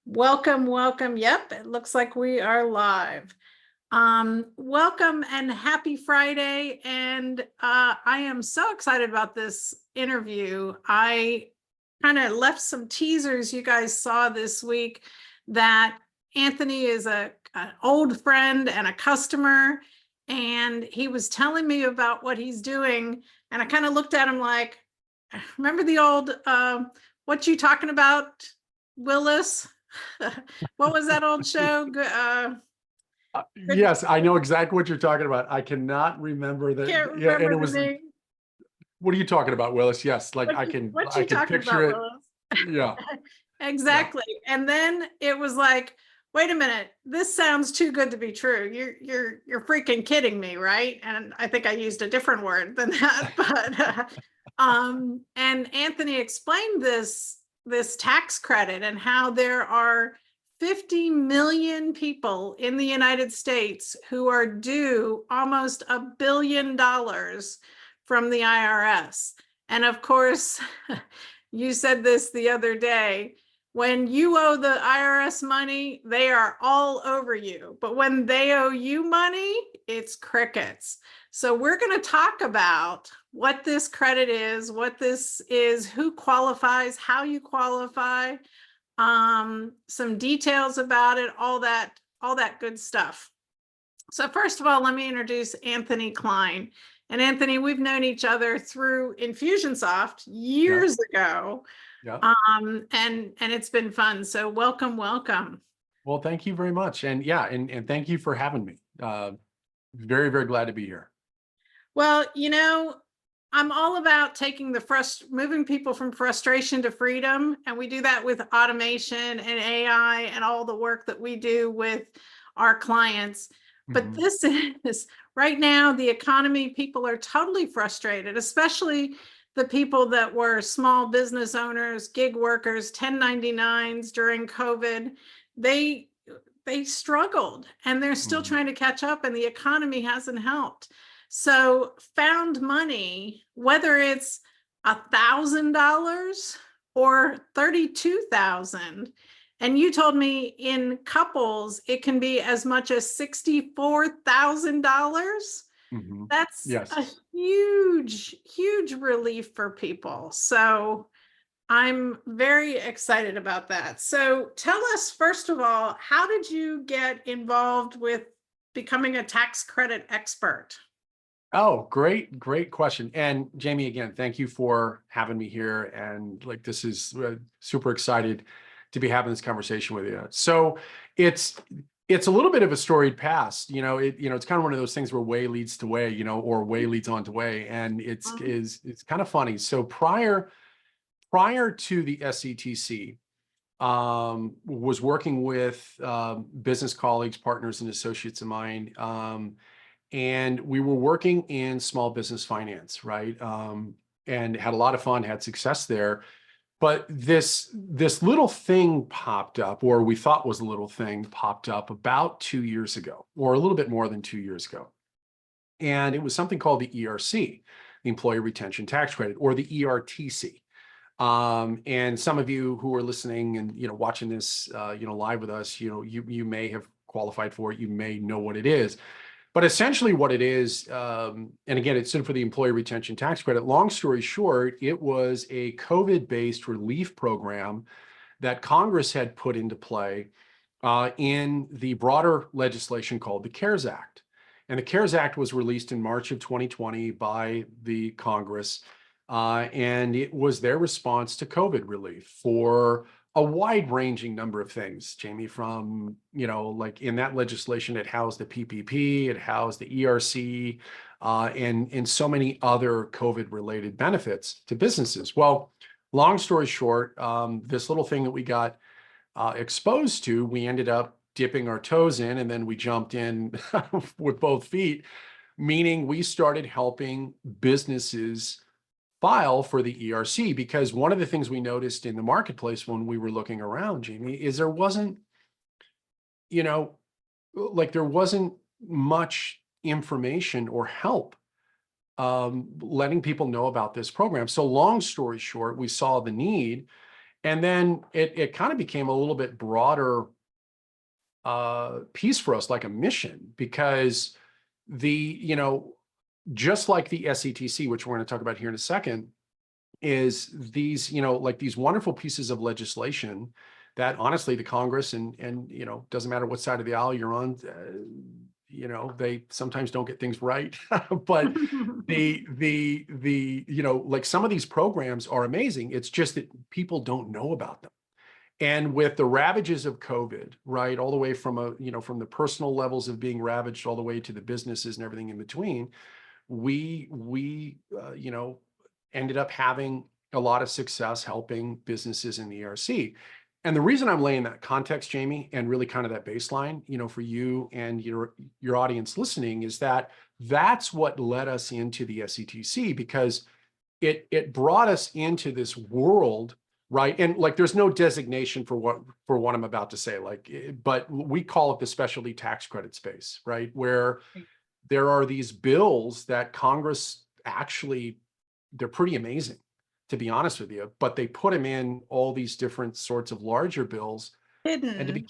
Welcome, welcome. Yep, it looks like we are live. Welcome and happy Friday. And I am so excited about this interview. I kind of left some teasers you guys saw this week that Anthony is an old friend and a customer, and he was telling me about what he's doing. And I kind of looked at him like, remember the old, what you talking about, Willis? What was that old show? Yes, I know exactly what you're talking about. I cannot remember that. Can't Yeah, and remember it the was. name. What are you talking about, Willis? Yes, like What I you, can, what I you can talking picture about, it. Willis? Yeah, yeah. Exactly. And then it was like, wait a minute, this sounds too good to be true. You're freaking kidding me, right? And I think I used a different word than that, but and Anthony explained this tax credit and how there are 50 million people in the United States who are due almost $1 billion from the IRS. And of course, you said this the other day, when you owe the IRS money, they are all over you. But when they owe you money, it's crickets. So we're going to talk about what this credit is, what this is, who qualifies, how you qualify, some details about it, all that good stuff. So first of all, let me introduce Anthony Klein. And Anthony, we've known each other through Infusionsoft years ago. Yeah. And it's been fun. So welcome, welcome. Well, thank you very much, and yeah, and thank you for having me. Very, very glad to be here. Well, I'm all about taking moving people from frustration to freedom. And we do that with automation and AI and all the work that we do with our clients. But this is right now, the economy, people are totally frustrated, especially the people that were small business owners, gig workers, 1099s during COVID. They struggled and they're still trying to catch up, and the economy hasn't helped. So found money, whether it's $1,000 or 32,000, and you told me in couples it can be as much as $64,000. That's Yes. a huge relief for people. So I'm very excited about that. So tell us, first of all, how did you get involved with becoming a tax credit expert? Oh, great question. And Jamie, again, thank you for having me here. And like, this is super excited to be having this conversation with you. So it's a little bit of a storied past. It's kind of one of those things where way leads to way, or way leads on to way. And it's kind of funny. So prior to the SETC, was working with business colleagues, partners, and associates of mine. And we were working in small business finance, right? And had a lot of fun, had success there. But this little thing popped up, or we thought was a little thing popped up about 2 years ago, or a little bit more than 2 years ago. And it was something called the ERC, the Employee Retention Tax Credit, or the ERTC. And some of you who are listening and watching this live with us, you may have qualified for it, you may know what it is. But essentially what it is, and again, it stood for the Employee Retention Tax Credit. Long story short, it was a COVID-based relief program that Congress had put into play in the broader legislation called the CARES Act. And the CARES Act was released in March of 2020 by the Congress, and it was their response to COVID relief for a wide-ranging number of things, Jamie, from, like in that legislation, it housed the PPP, it housed the ERC, and so many other COVID-related benefits to businesses. Well, long story short, this little thing that we got exposed to, we ended up dipping our toes in, and then we jumped in with both feet, meaning we started helping businesses file for the ERC, because one of the things we noticed in the marketplace when we were looking around, Jamie, is there wasn't, there wasn't much information or help letting people know about this program. So long story short, we saw the need, And then it kind of became a little bit broader piece for us, like a mission, because just like the SETC, which we're going to talk about here in a second, is these, like these wonderful pieces of legislation that honestly the Congress and doesn't matter what side of the aisle you're on, they sometimes don't get things right. But like some of these programs are amazing. It's just that people don't know about them. And with the ravages of COVID, right, all the way from from the personal levels of being ravaged all the way to the businesses and everything in between, we ended up having a lot of success helping businesses in the ERC. And the reason I'm laying that context, Jamie, and really kind of that baseline, for you and your audience listening, is that that's what led us into the SETC, because it brought us into this world, right? And like, there's no designation for what I'm about to say, but we call it the specialty tax credit space, right? Where there are these bills that Congress actually, they're pretty amazing, to be honest with you, but they put them in all these different sorts of larger bills. Hidden. And to be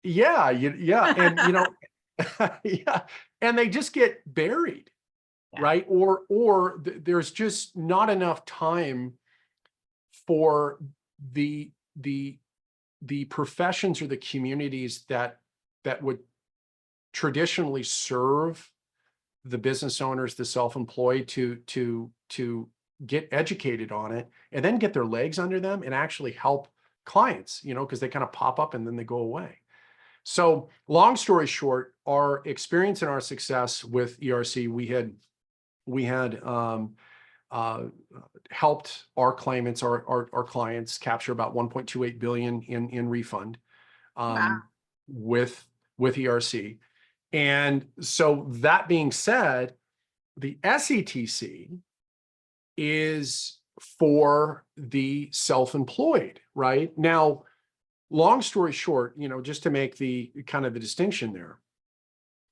yeah, and yeah, and they just get buried, Yeah. right? Or there's just not enough time for the professions or the communities that would traditionally serve the business owners, the self-employed, to get educated on it and then get their legs under them and actually help clients, because they kind of pop up and then they go away. So long story short, our experience and our success with ERC, we had helped our claimants, our clients, capture about 1.28 billion in refund Wow. with ERC. And so that being said, the SETC is for the self-employed, right? Now, long story short, just to make the kind of the distinction there,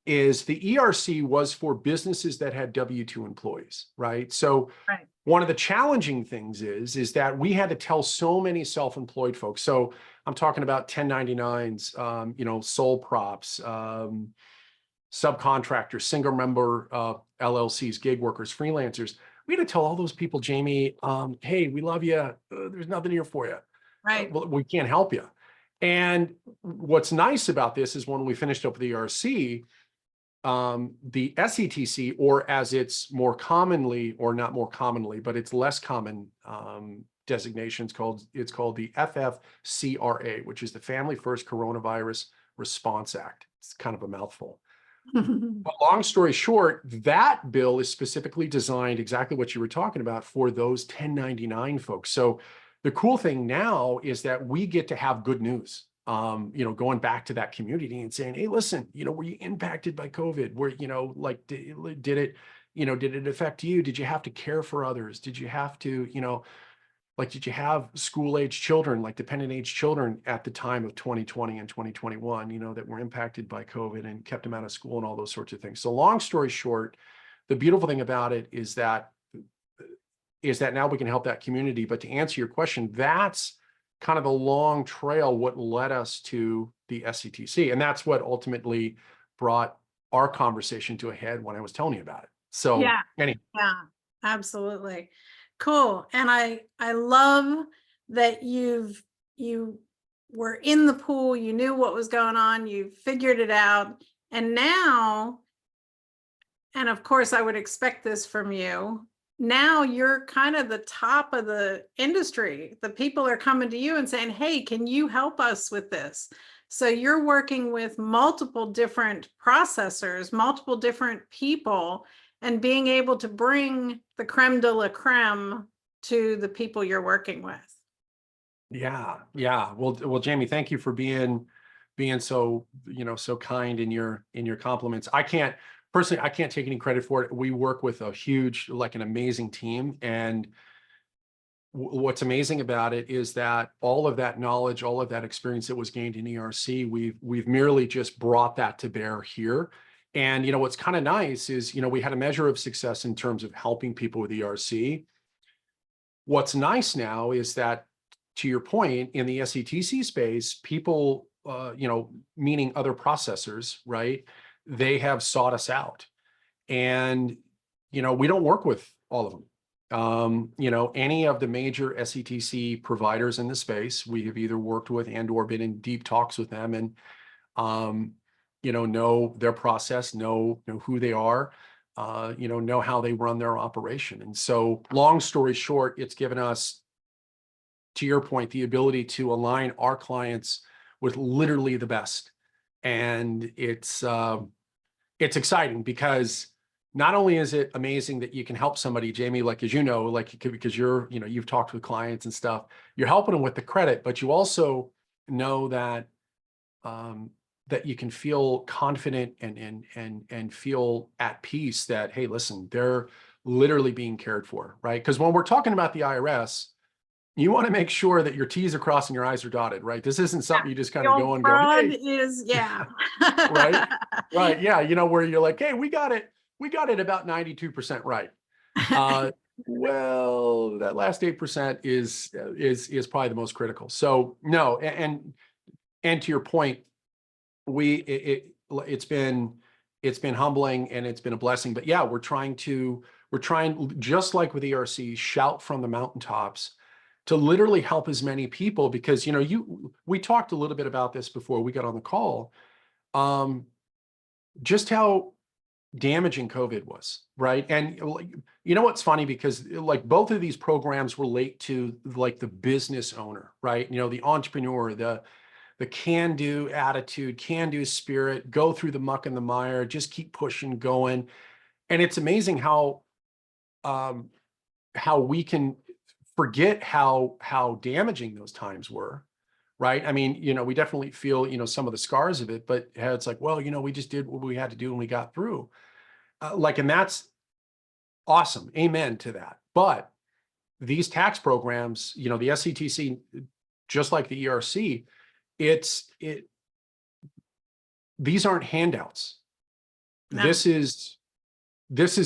is the ERC was for businesses that had W-2 employees, right? So Right. one of the challenging things is that we had to tell so many self-employed folks. So I'm talking about 1099s, sole props, subcontractors, single member LLCs, gig workers, freelancers. We had to tell all those people, Jamie, hey, we love you. There's nothing here for you. Right. Well, we can't help you. And what's nice about this is when we finished up with the ERC, the SETC, or as it's more commonly, or not more commonly, but it's less common designation, it's called the FFCRA, which is the Family First Coronavirus Response Act. It's kind of a mouthful. But long story short, that bill is specifically designed exactly what you were talking about for those 1099 folks. So the cool thing now is that we get to have good news, going back to that community and saying, hey, listen, were you impacted by COVID? Were, did it affect you? Did you have to care for others? Did you have to, did you have school-age children, like dependent-age children at the time of 2020 and 2021, that were impacted by COVID and kept them out of school and all those sorts of things. So long story short, the beautiful thing about it is that now we can help that community. But to answer your question, that's kind of the long trail, what led us to the SETC. And that's what ultimately brought our conversation to a head when I was telling you about it. So Yeah. anyway. Yeah, absolutely. Cool. And I love that you were in the pool, you knew what was going on, you figured it out. And now, and of course I would expect this from you, now you're kind of the top of the industry. The people are coming to you and saying, hey, can you help us with this? So you're working with multiple different processors, multiple different people, and being able to bring the creme de la creme to the people you're working with. Yeah. Well, Jamie, thank you for being so, so kind in your compliments. I can't take any credit for it. We work with a huge, an amazing team. And what's amazing about it is that all of that knowledge, all of that experience that was gained in ERC, we've merely just brought that to bear here. And, what's kind of nice is, we had a measure of success in terms of helping people with ERC. What's nice now is that to your point, in the SETC space, people, meaning other processors, right? They have sought us out, and, we don't work with all of them. Any of the major SETC providers in the space, we have either worked with and or been in deep talks with them, and, know their process, know who they are, know how they run their operation. And so, long story short, it's given us, to your point, the ability to align our clients with literally the best. And it's exciting, because not only is it amazing that you can help somebody, Jamie, like, as because you've talked with clients and stuff, you're helping them with the credit, but you also know that that you can feel confident and feel at peace that, hey, listen, they're literally being cared for, right? Because when we're talking about the IRS, you want to make sure that your T's are crossed and your I's are dotted, right? This isn't something you just kind of go and go, fraud hey, is, yeah. right? Right. Yeah. Where you're like, hey, we got it about 92% right. Well, that last 8% is probably the most critical. So no, and to your point, it's been humbling, and it's been a blessing. But yeah, we're trying, just like with ERC, shout from the mountaintops to literally help as many people, because we talked a little bit about this before we got on the call, just how damaging COVID was, right? And what's funny, because like both of these programs relate to like the business owner, right? The entrepreneur, the can-do attitude, can-do spirit, go through the muck and the mire, just keep pushing, going. And it's amazing how we can forget how damaging those times were, right? I mean, we definitely feel, some of the scars of it, but it's like, well, we just did what we had to do and we got through. And that's awesome. Amen to that. But these tax programs, the SETC, just like the ERC, these aren't handouts. No. This is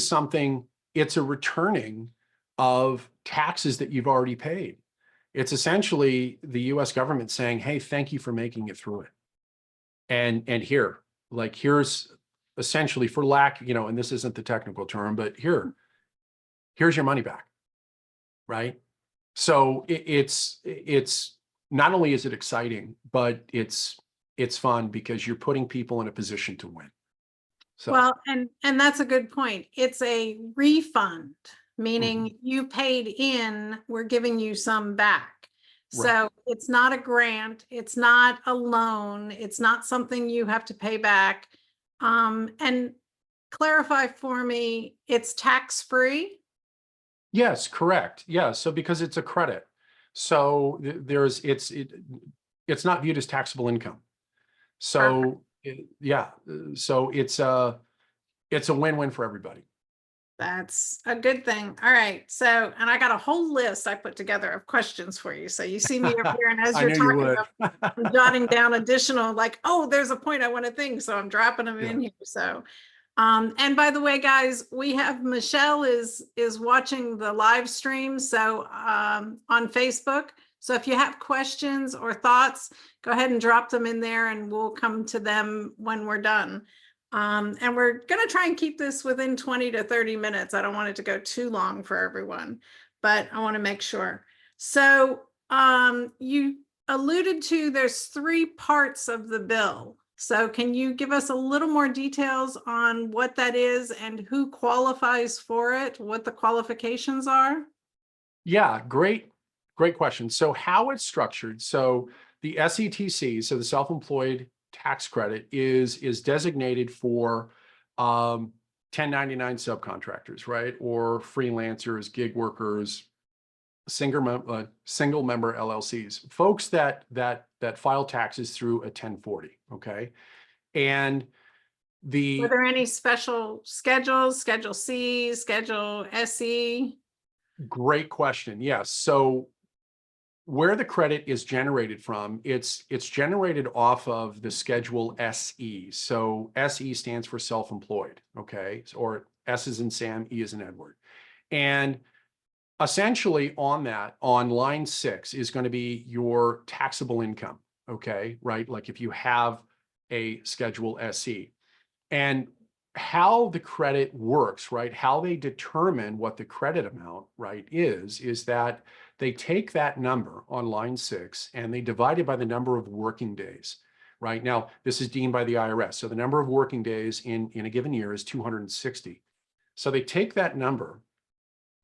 something, it's a returning of taxes that you've already paid. It's essentially the US government saying, hey, thank you for making it through it. And here's essentially, for lack, and this isn't the technical term, but here's your money back. Right. So it's not only is it exciting, but it's fun, because you're putting people in a position to win. So, well, and that's a good point. It's a refund, meaning you paid in, we're giving you some back. Right. So it's not a grant, it's not a loan, it's not something you have to pay back. And clarify for me, it's tax-free? Yes, correct. Yeah. So because it's a credit, so it's not viewed as taxable income. So so it's a win-win for everybody. That's a good thing. All right. So, and I got a whole list I put together of questions for you. So you see me up here, and as I you're knew you talking, would. I'm jotting down additional, like, oh, there's a point I want to think. So I'm dropping them in here. So, and by the way, guys, we have Michelle is watching the live stream. So on Facebook. So if you have questions or thoughts, go ahead and drop them in there, and we'll come to them when we're done. And we're going to try and keep this within 20 to 30 minutes. I don't want it to go too long for everyone, but I want to make sure. So you alluded to there's 3 parts of the bill. So can you give us a little more details on what that is and who qualifies for it, what the qualifications are? Yeah, great question. So how it's structured. So the SETC, so the self-employed tax credit, is designated for 1099 subcontractors, right? Or freelancers, gig workers, single member LLCs, folks that file taxes through a 1040. Okay. And Were there any special schedules, Schedule C, Schedule SE? Great question. Yes. So where the credit is generated from, it's generated off of the Schedule SE. So SE stands for self-employed, okay? Or S is in Sam, E is in Edward. And essentially on that, on line 6 is going to be your taxable income. Okay, right? Like if you have a Schedule SE. And how the credit works, right? How they determine what the credit amount, right, is that they take that number on line 6 and they divide it by the number of working days, right? Now, this is deemed by the IRS. So the number of working days in a given year is 260. So they take that number,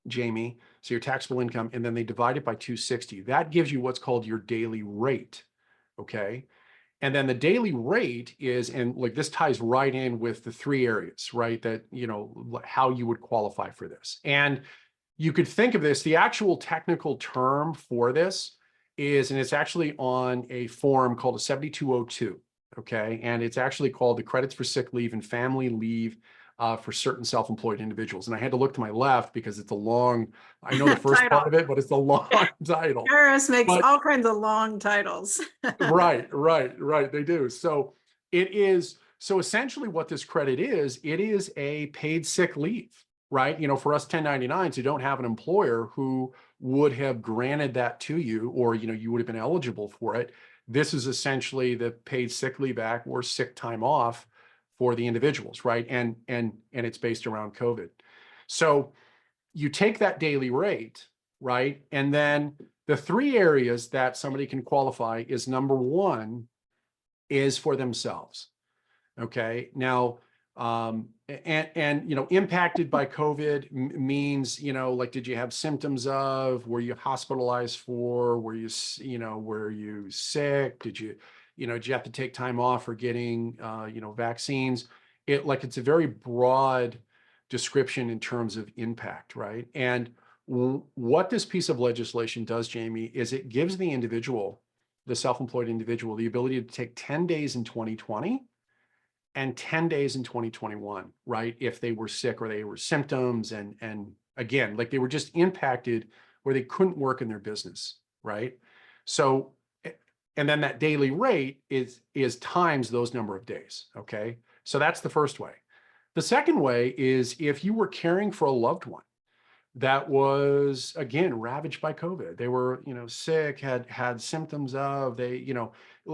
Jamie, so your taxable income, and then they divide it by 260. That gives you what's called your daily rate, okay? And then the daily rate is, and like this ties right in with the 3 areas, right? That, you know, how you would qualify for this. And you could think of this, the actual technical term for this is, and it's actually on a form called a 7202, okay? And it's actually called the credits for sick leave and family leave for certain self-employed individuals. And I had to look to my left because it's a long, I know the first part of it, but it's a long title. IRS makes But all kinds of long titles. right. They do. So it is, so essentially what this credit is, it is a paid sick leave, right? You know, for us 1099s who don't have an employer who would have granted that to you, or, you know, you would have been eligible for it. This is essentially the paid sick leave act or sick time off for the individuals, right? And it's based around COVID. So you take that daily rate, right? And then the 3 areas that somebody can qualify is, number 1 is for themselves. Okay. Now, and, you know, impacted by COVID means, you know, like, did you have symptoms of, were you hospitalized for, were you, you know, were you sick? Did you, you know, did you have to take time off for getting, you know, vaccines? It's a very broad description in terms of impact, right? And what this piece of legislation does, Jamie, is it gives the individual, the self-employed individual, the ability to take 10 days in 2020 and 10 days in 2021, right? If they were sick or they were symptoms, and again, like they were just impacted where they couldn't work in their business, right? So, and then that daily rate is times those number of days, okay? So that's the first way. The second way is if you were caring for a loved one that was, again, ravaged by COVID. They were, you know, sick, had symptoms of, they, you know,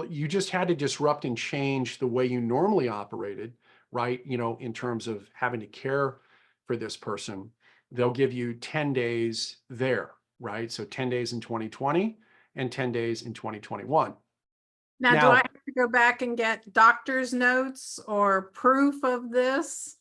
you just had to disrupt and change the way you normally operated, right? You know, in terms of having to care for this person. They'll give you 10 days there, right? So 10 days in 2020 and 10 days in 2021. Now, do I have to go back and get doctor's notes or proof of this?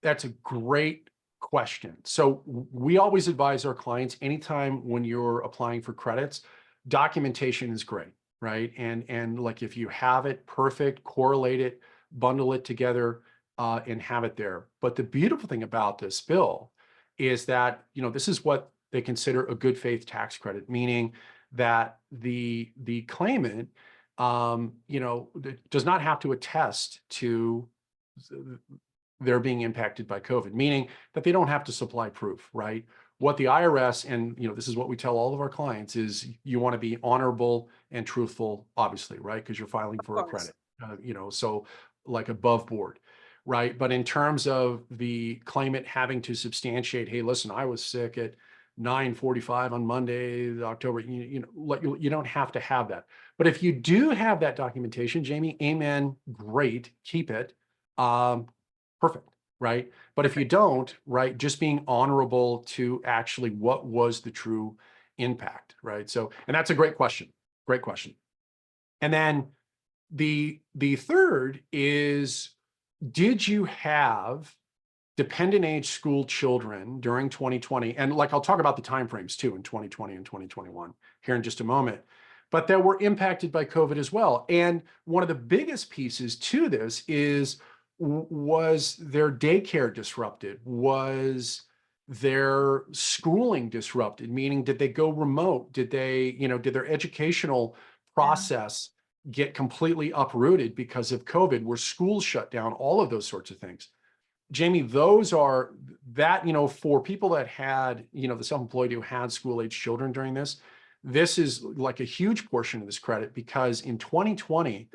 That's a great question. So we always advise our clients, anytime when you're applying for credits, documentation is great, right? And like if you have it, perfect, correlate it, bundle it together, and have it there. But the beautiful thing about this bill is that, you know, this is what they consider a good faith tax credit, meaning that the claimant, you know, does not have to attest to they're being impacted by COVID, meaning that they don't have to supply proof, right? What the IRS, and, you know, this is what we tell all of our clients, is you want to be honorable and truthful, obviously, right? Because you're filing for a credit, you know, so like above board, right? But in terms of the claimant having to substantiate, hey, listen, I was sick at 9:45 on Monday, October, you know, you don't have to have that. But if you do have that documentation, Jamie, amen, great, keep it. Perfect, right? But if you don't, right, just being honorable to actually what was the true impact, right? So, and that's a great question. Great question. And then the third is, did you have dependent age school children during 2020? And like, I'll talk about the timeframes too in 2020 and 2021 here in just a moment, but that were impacted by COVID as well. And one of the biggest pieces to this is, was their daycare disrupted? Was their schooling disrupted? Meaning, did they go remote? Did they, you know, did their educational process get completely uprooted because of COVID? Were schools shut down? All of those sorts of things. Jamie, those are that, you know, for people that had, you know, the self-employed who had school-age children during this is like a huge portion of this credit, because in 2020,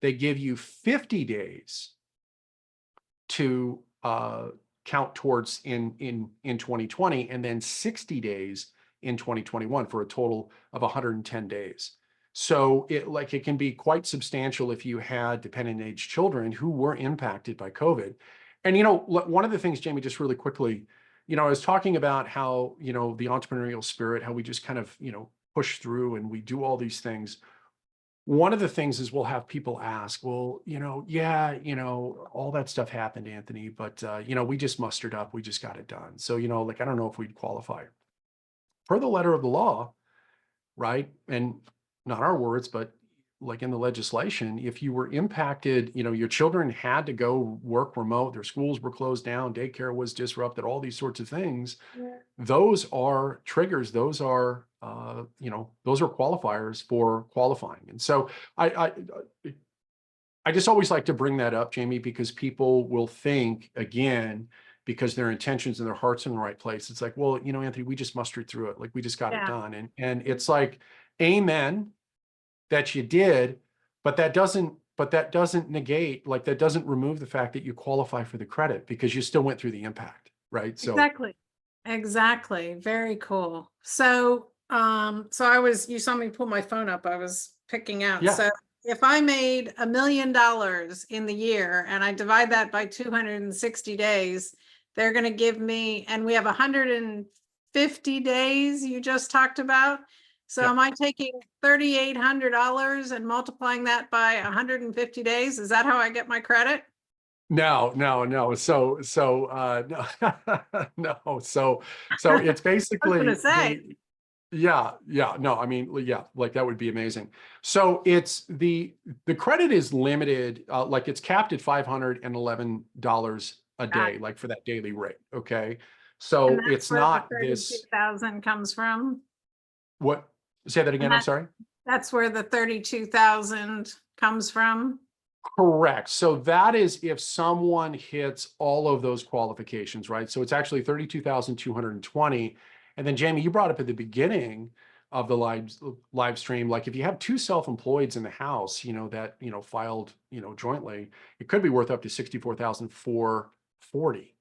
they give you 50 days to count towards in 2020, and then 60 days in 2021 for a total of 110 days. So it can be quite substantial if you had dependent age children who were impacted by COVID. And, one of the things, Jamie, just really quickly, I was talking about how, the entrepreneurial spirit, how we just kind of, push through and we do all these things. One of the things is we'll have people ask, well, yeah, all that stuff happened, Anthony, but, we just mustered up, we just got it done. So, I don't know if we'd qualify. Per the letter of the law, right? And not our words, but like in the legislation, if you were impacted, your children had to go work remote, their schools were closed down, daycare was disrupted, all these sorts of things. Yeah. Those are triggers. Those are, those are qualifiers for qualifying. And so I just always like to bring that up, Jamie, because people will think, again, because their intentions and their hearts in the right place. It's like, well, Anthony, we just mustered through it. Like we just got it done. And it's like, amen that you did, but that doesn't negate, like that doesn't remove the fact that you qualify for the credit because you still went through the impact, right? So Exactly. Very cool. So, you saw me pull my phone up. I was picking out. yeah, So if I made $1 million in the year and I divide that by 260 days, they're going to give me, and we have 150 days you just talked about. So yeah. am I taking $3,800 and multiplying that by 150 days? Is that how I get my credit? No. So, no, no. So it's I was going basically to say. yeah. No, I mean, yeah, like that would be amazing. So it's the credit is limited, like it's capped at $511 a day, like for that daily rate. Okay. And So that's it's where the not this, 32,000 comes from. what, say that And again, I'm sorry. that's where the 32,000 comes from. Correct. So that is if someone hits all of those qualifications, right? So it's actually 32,220. And then Jamie, you brought up at the beginning of the live stream, like if you have two self-employeds in the house, that, filed, jointly, it could be worth up to 64,440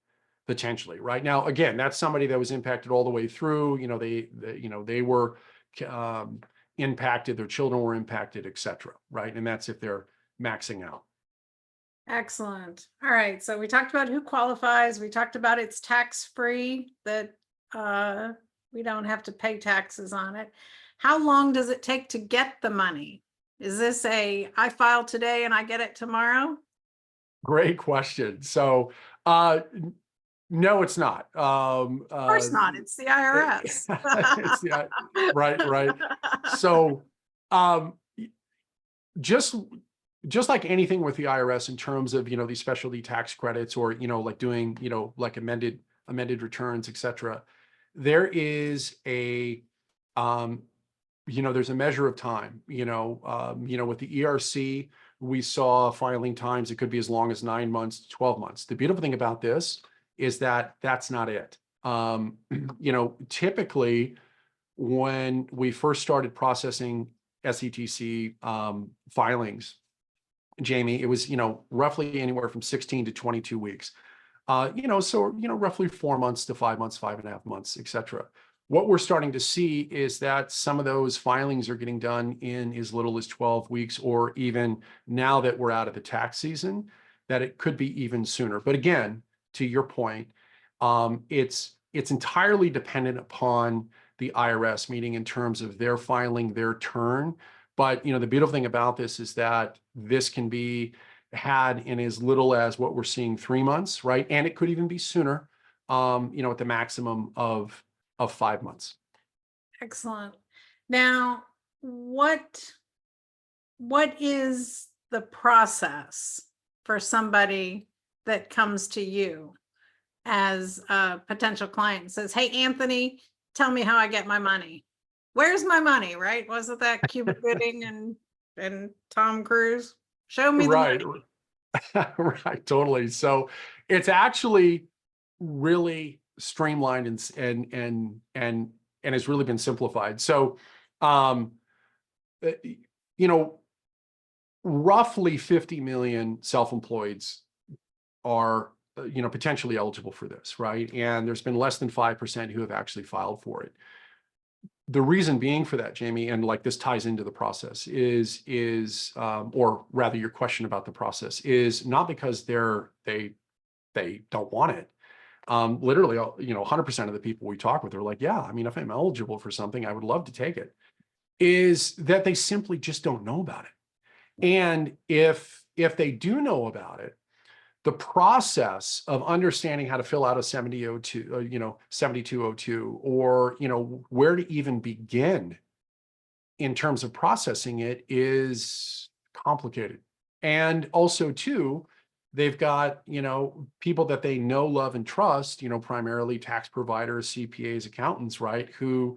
potentially, right? Now, again, that's somebody that was impacted all the way through, they were impacted, their children were impacted, et cetera, right? And that's if they're maxing out. Excellent. All right. So we talked about who qualifies. We talked about it's tax-free, that we don't have to pay taxes on it. How long does it take to get the money? Is this I file today and I get it tomorrow? Great question. So, no, it's not. Of course not. It's the IRS. It's right. So, just like anything with the IRS in terms of, these specialty tax credits or, like doing, like amended returns, et cetera, there is there's a measure of time, with the ERC, we saw filing times, it could be as long as 9 months to 12 months. The beautiful thing about this is that that's not it. Typically when we first started processing SETC filings, Jamie, it was, roughly anywhere from 16 to 22 weeks. Roughly 4 months to 5 months, 5.5 months, et cetera. What we're starting to see is that some of those filings are getting done in as little as 12 weeks, or even now that we're out of the tax season, that it could be even sooner. But again, to your point, it's entirely dependent upon the IRS, meaning in terms of their filing their turn. But, the beautiful thing about this is that this can be had in as little as what we're seeing 3 months, right? And it could even be sooner, at the maximum of 5 months. Excellent. Now, what is the process for somebody that comes to you as a potential client and says, "Hey, Anthony, tell me how I get my money. Where's my money?" Right? Wasn't that Cuba Gooding and Tom Cruise? Show me the Right. money. Right. Totally. So it's actually really streamlined and has really been simplified. So, uh, you know, roughly 50 million self-employeds are potentially eligible for this, right? And there's been less than 5% who have actually filed for it. The reason being for that, Jamie, and like this ties into the process or rather your question about the process is not because they don't want it. Literally, 100% of the people we talk with are like, yeah, I mean, if I'm eligible for something, I would love to take it. Is that they simply just don't know about it. And if they do know about it, the process of understanding how to fill out a 7202, 7202, or, where to even begin in terms of processing it is complicated. And also too, they've got, people that they know, love, and trust, primarily tax providers, CPAs, accountants, right? Who,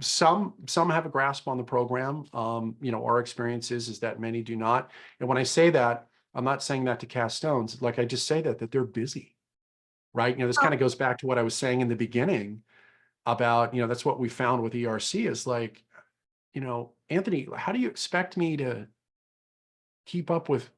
some have a grasp on the program. Our experience is that many do not. And when I say that, I'm not saying that to cast stones. Like I just say that they're busy, right? This kind of goes back to what I was saying in the beginning about, that's what we found with ERC is like, Anthony, how do you expect me to keep up with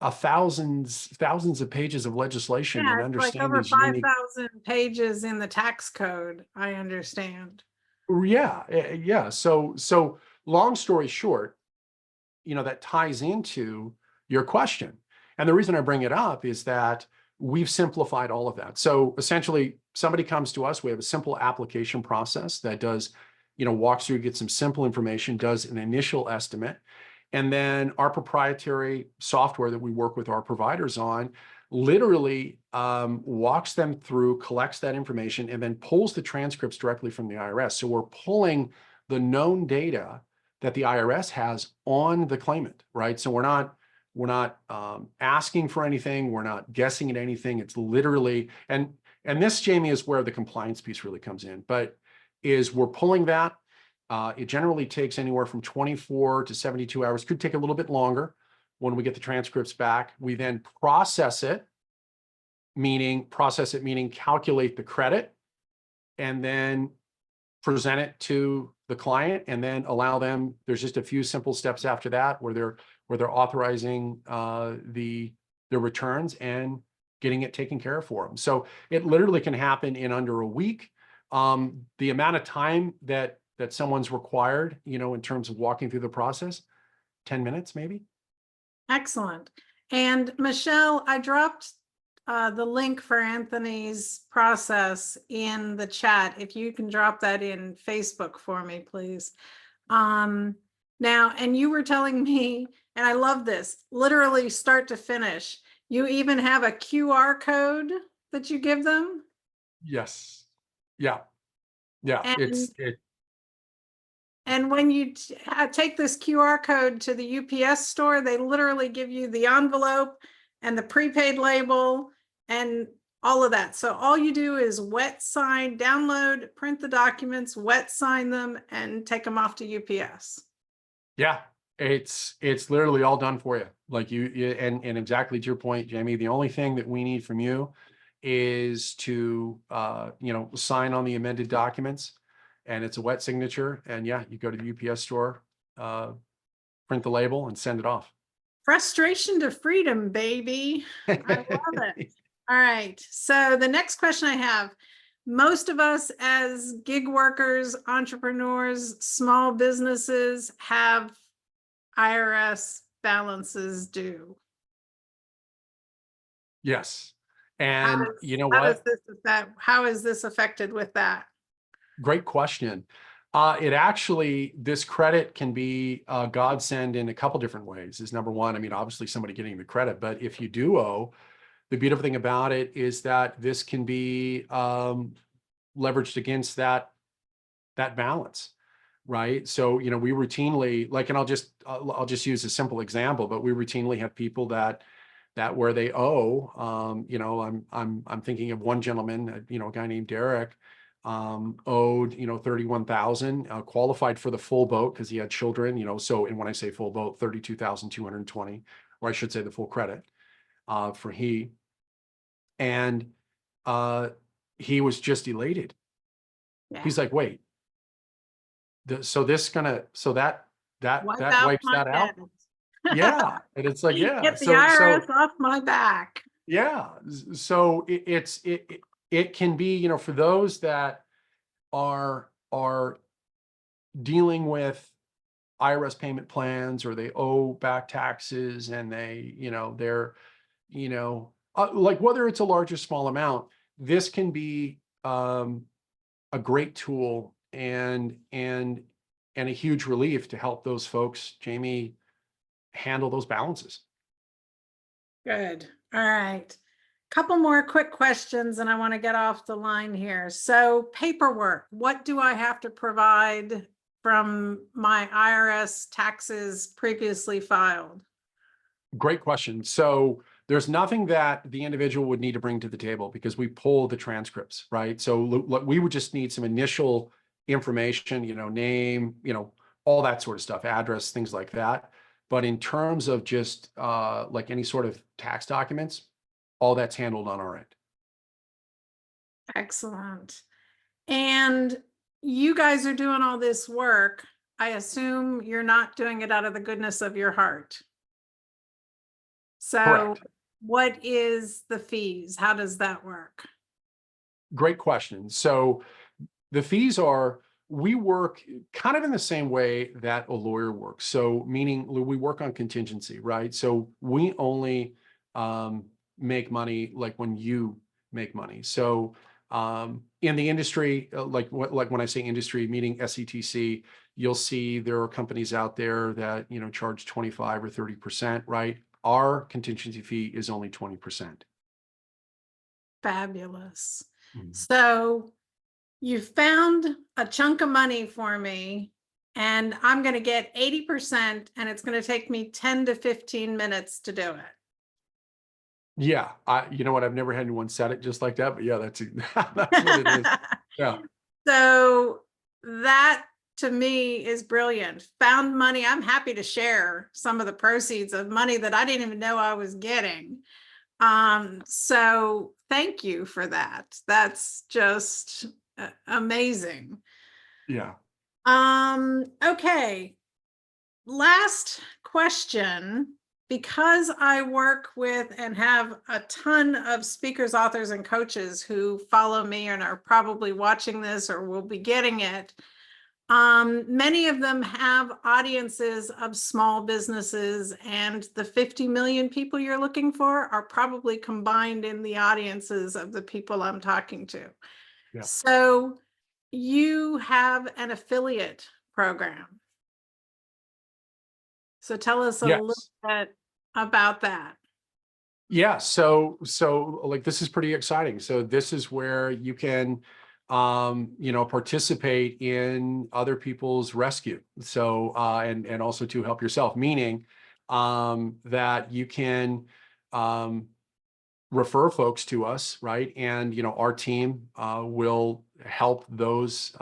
thousands of pages of legislation and Yeah, it's like understand over these unique? 5,000 pages in the tax code, I understand. Yeah. So long story short, that ties into your question. And the reason I bring it up is that we've simplified all of that. So essentially, somebody comes to us, we have a simple application process that does, walks through, gets some simple information, does an initial estimate. And then our proprietary software that we work with our providers on literally walks them through, collects that information, and then pulls the transcripts directly from the IRS. So we're pulling the known data that the IRS has on the claimant, right? So we're not asking for anything. We're not guessing at anything. It's literally, and this, Jamie, is where the compliance piece really comes in, but is we're pulling that. It generally takes anywhere from 24 to 72 hours, could take a little bit longer when we get the transcripts back. We then process it, meaning calculate the credit, and then present it to the client, and then allow them. There's just a few simple steps after that where they're authorizing the returns and getting it taken care of for them. So it literally can happen in under a week. The amount of time that someone's required, in terms of walking through the process, 10 minutes maybe. Excellent. And Michelle, I dropped the link for Anthony's process in the chat. If you can drop that in Facebook for me, please. Now, and you were telling me, and I love this, literally start to finish. You even have a QR code that you give them? Yes. Yeah. And when you take this QR code to the UPS store, they literally give you the envelope and the prepaid label and all of that. So all you do is wet sign, download, print the documents, wet sign them, and take them off to UPS. Yeah, it's literally all done for you. Like and exactly to your point, Jamie, the only thing that we need from you is to sign on the amended documents, and it's a wet signature. And yeah, you go to the UPS store, print the label, and send it off. Frustration to freedom, baby. I love it. All right. So the next question I have, most of us as gig workers, entrepreneurs, small businesses have IRS balances due. Yes. And you know what? How is this affected with that? Great question. This credit can be a godsend in a couple different ways. Is number one, I mean, obviously somebody getting the credit, but if you do owe, the beautiful thing about it is that this can be leveraged against that balance, right? So, we routinely, like, and I'll just use a simple example, but we routinely have people that where they owe, I'm thinking of one gentleman, a guy named Derek, owed, 31,000, qualified for the full boat because he had children, so, and when I say full boat, 32,220, or I should say the full credit, for he, and, he was just elated. Yeah. He's like, wait, so that wipes that out. Yeah. And it's like, yeah. Get the IRS off my back. Yeah. So it can be, for those that are dealing with IRS payment plans, or they owe back taxes, and they're, like, whether it's a large or small amount, this can be a great tool and a huge relief to help those folks, Jamie, handle those balances. Good. All right. Couple more quick questions and I want to get off the line here. So paperwork, what do I have to provide from my IRS taxes previously filed? Great question. So there's nothing that the individual would need to bring to the table because we pull the transcripts, right? So we would just need some initial information, name, all that sort of stuff, address, things like that. But in terms of just like any sort of tax documents, all that's handled on our end. Excellent. And you guys are doing all this work. I assume you're not doing it out of the goodness of your heart. So Correct. what is the fees? How does that work? Great question. So the fees are, we work kind of in the same way that a lawyer works. So meaning we work on contingency, right? So we only make money like when you make money. So in the industry, like when I say industry, meaning SETC, you'll see there are companies out there that, charge 25 or 30%, right? Our contingency fee is only 20%. Fabulous. Mhm. So you found a chunk of money for me and I'm going to get 80% and it's going to take me 10 to 15 minutes to do it. Yeah, you know what? I've never had anyone said it just like that, but yeah, that's that's what it is. Yeah, So that to me is brilliant. Found money. I'm happy to share some of the proceeds of money that I didn't even know I was getting. So thank you for that. That's just amazing. yeah, Okay. Last question. Because I work with and have a ton of speakers, authors, and coaches who follow me and are probably watching this or will be getting it, many of them have audiences of small businesses, and the 50 million people you're looking for are probably combined in the audiences of the people I'm talking to. yeah. So you have an affiliate program. So tell us a little Yes. bit about that. Yeah, so like this is pretty exciting. So this is where you can participate in other people's rescue. So and also to help yourself, meaning that you can refer folks to us, right? And our team will help those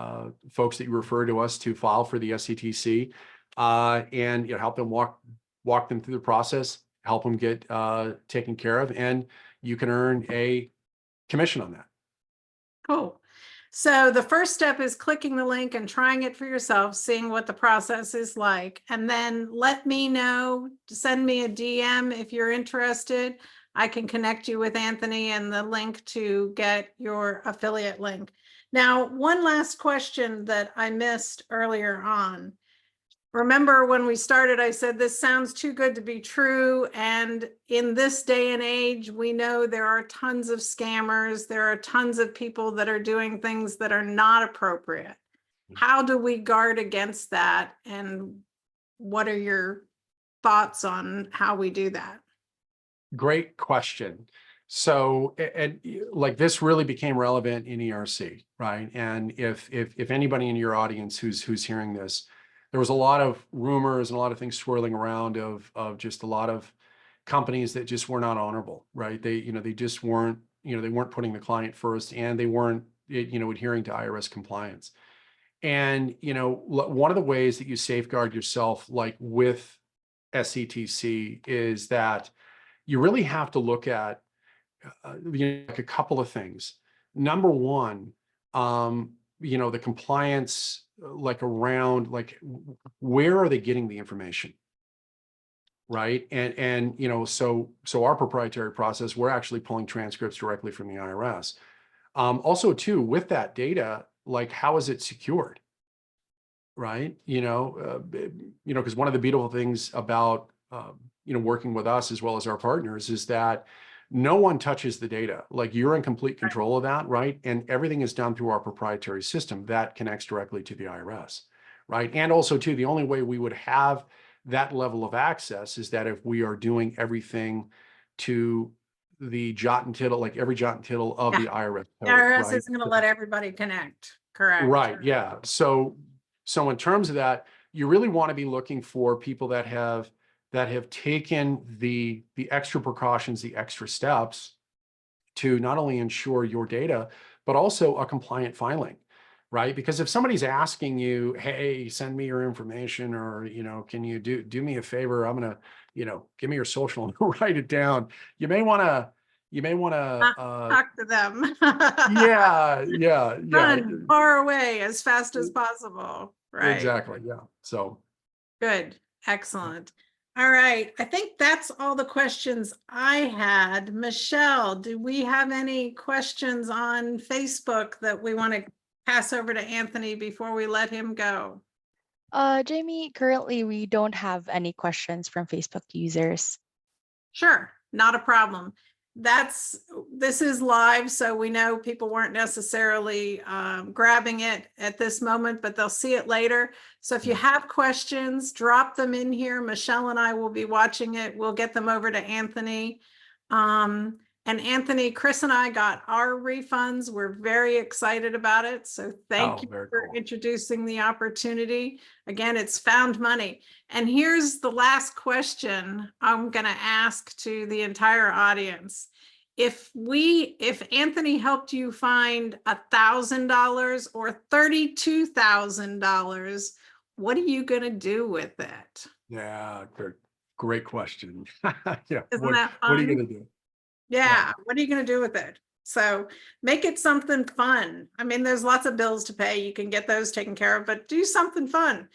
folks that you refer to us to file for the SETC, and help them walk them through the process, help them get taken care of, and you can earn a commission on that. Cool. So the first step is clicking the link and trying it for yourself, seeing what the process is like, and then let me know, send me a DM if you're interested. I can connect you with Anthony and the link to get your affiliate link. Now, one last question that I missed earlier on. Remember when we started, I said, this sounds too good to be true. And in this day and age, we know there are tons of scammers. There are tons of people that are doing things that are not appropriate. How do we guard against that? And what are your thoughts on how we do that? Great question. So, and like this really became relevant in ERC, right? And if anybody in your audience who's hearing this, there was a lot of rumors and a lot of things swirling around of just a lot of companies that just were not honorable, right? They just weren't, they weren't putting the client first, and they weren't, adhering to IRS compliance. And one of the ways that you safeguard yourself, like with SETC, is that you really have to look at like a couple of things. Number one, the compliance, like around like where are they getting the information? right? And so our proprietary process, we're actually pulling transcripts directly from the IRS. Also too, with that data, like how is it secured? Right? Because one of the beautiful things about working with us as well as our partners is that no one touches the data. Like you're in complete control of that, right? And everything is done through our proprietary system that connects directly to the IRS, right? And also too, the only way we would have that level of access is that if we are doing everything to the jot and tittle, like every jot and tittle of Yeah. the IRS The code, IRS right? isn't going to let everybody connect. Correct. Right. Yeah. So in terms of that, you really want to be looking for people that have taken the extra precautions, the extra steps to not only ensure your data, but also a compliant filing, right? Because if somebody's asking you, hey, send me your information, or can you do me a favor? I'm gonna, give me your social and write it down. You may want to Talk to them. yeah. Run far away as fast as possible. Right. Exactly. Yeah. So Good. Excellent. All right. I think that's all the questions I had. Michelle, do we have any questions on Facebook that we want to pass over to Anthony before we let him go? Jamie, currently we don't have any questions from Facebook users. Sure, not a problem. This is live, so we know people weren't necessarily grabbing it at this moment, but they'll see it later. So if you have questions, drop them in here. Michelle and I will be watching it. We'll get them over to Anthony. And Anthony, Chris and I got our refunds. We're very excited about it. So thank you for introducing the opportunity. Again, it's found money. And here's the last question I'm going to ask to the entire audience. If Anthony helped you find $1,000 or $32,000, what are you going to do with it? yeah, great question. Yeah. Isn't that fun? What are you going to do? Yeah, what are you going to do with it? So make it something fun. I mean, there's lots of bills to pay. You can get those taken care of, but do something fun.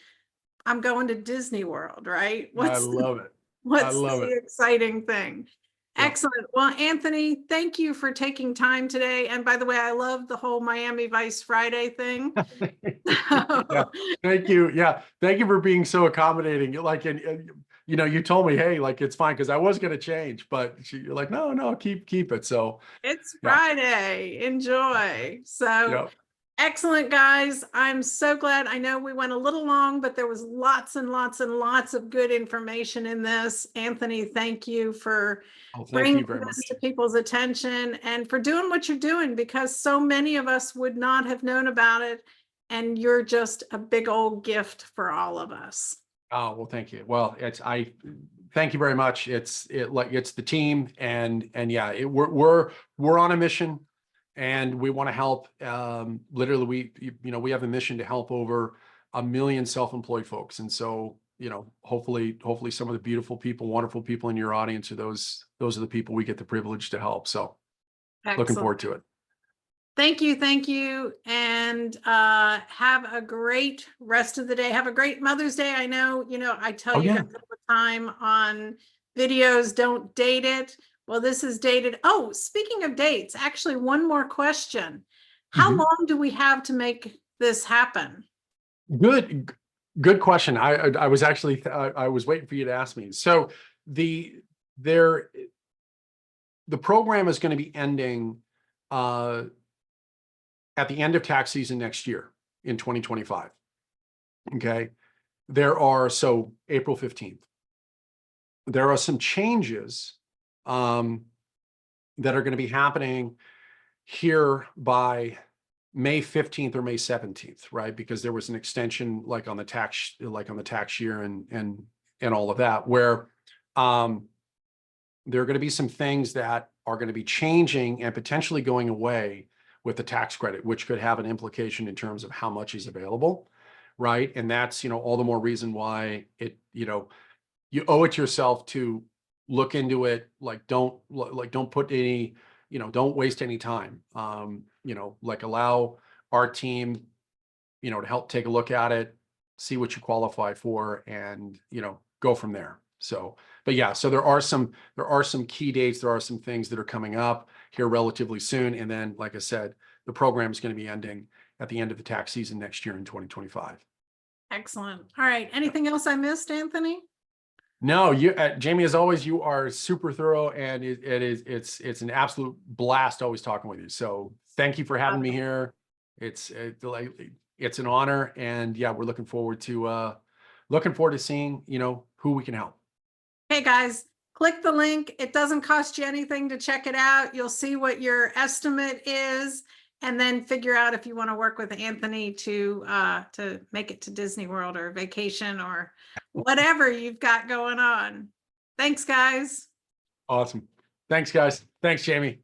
I'm going to Disney World, right? I love it. What's the exciting thing? Yeah. Excellent. Well, Anthony, thank you for taking time today. And by the way, I love the whole Miami Vice Friday thing. Yeah, thank you. Yeah, thank you for being so accommodating. Like, and you told me, hey, like it's fine because I was going to change, but you're like, no, keep it. So it's Friday. Enjoy. So. Yeah. Excellent, guys. I'm so glad. I know we went a little long, but there was lots and lots and lots of good information in this. Anthony, thank you for bringing this to people's attention and for doing what you're doing, because so many of us would not have known about it. And you're just a big old gift for all of us. Oh, well, thank you. Well, thank you very much. It's the team and yeah, we're on a mission. And we want to help. Literally, we have a mission to help over 1 million self-employed folks. And so, hopefully some of the beautiful people, wonderful people in your audience are those are the people we get the privilege to help. So Looking forward to it. Thank you. And have a great rest of the day. Have a great Mother's Day. I know, I tell you guys all the time on videos, don't date it. Well, this is dated. Oh, speaking of dates, actually, one more question. How long do we have to make this happen? Good question. I was actually, I was waiting for you to ask me. So the program is going to be ending at the end of tax season next year in 2025. Okay. So April 15th, there are some changes that are going to be happening here by May 15th or May 17th, right? Because there was an extension on the tax year and all of that, where there are going to be some things that are going to be changing and potentially going away with the tax credit, which could have an implication in terms of how much is available, right? And that's, all the more reason why you owe it to yourself to look into it. Don't put any, don't waste any time. Allow our team, to help take a look at it, see what you qualify for, and, go from there. So, but yeah, so there are some key dates. There are some things that are coming up here relatively soon. And then, like I said, the program is going to be ending at the end of the tax season next year in 2025. Excellent. All right. Anything else I missed, Anthony? No, you, Jamie, as always, you are super thorough, and it's an absolute blast always talking with you. So thank you for having me here. It's an honor, and yeah, we're looking forward to seeing, you know, who we can help. Hey guys, click the link. It doesn't cost you anything to check it out. You'll see what your estimate is, and then figure out if you want to work with Anthony to make it to Disney World or vacation or whatever you've got going on. Thanks, guys. Awesome. Thanks, guys. Thanks, Jamie.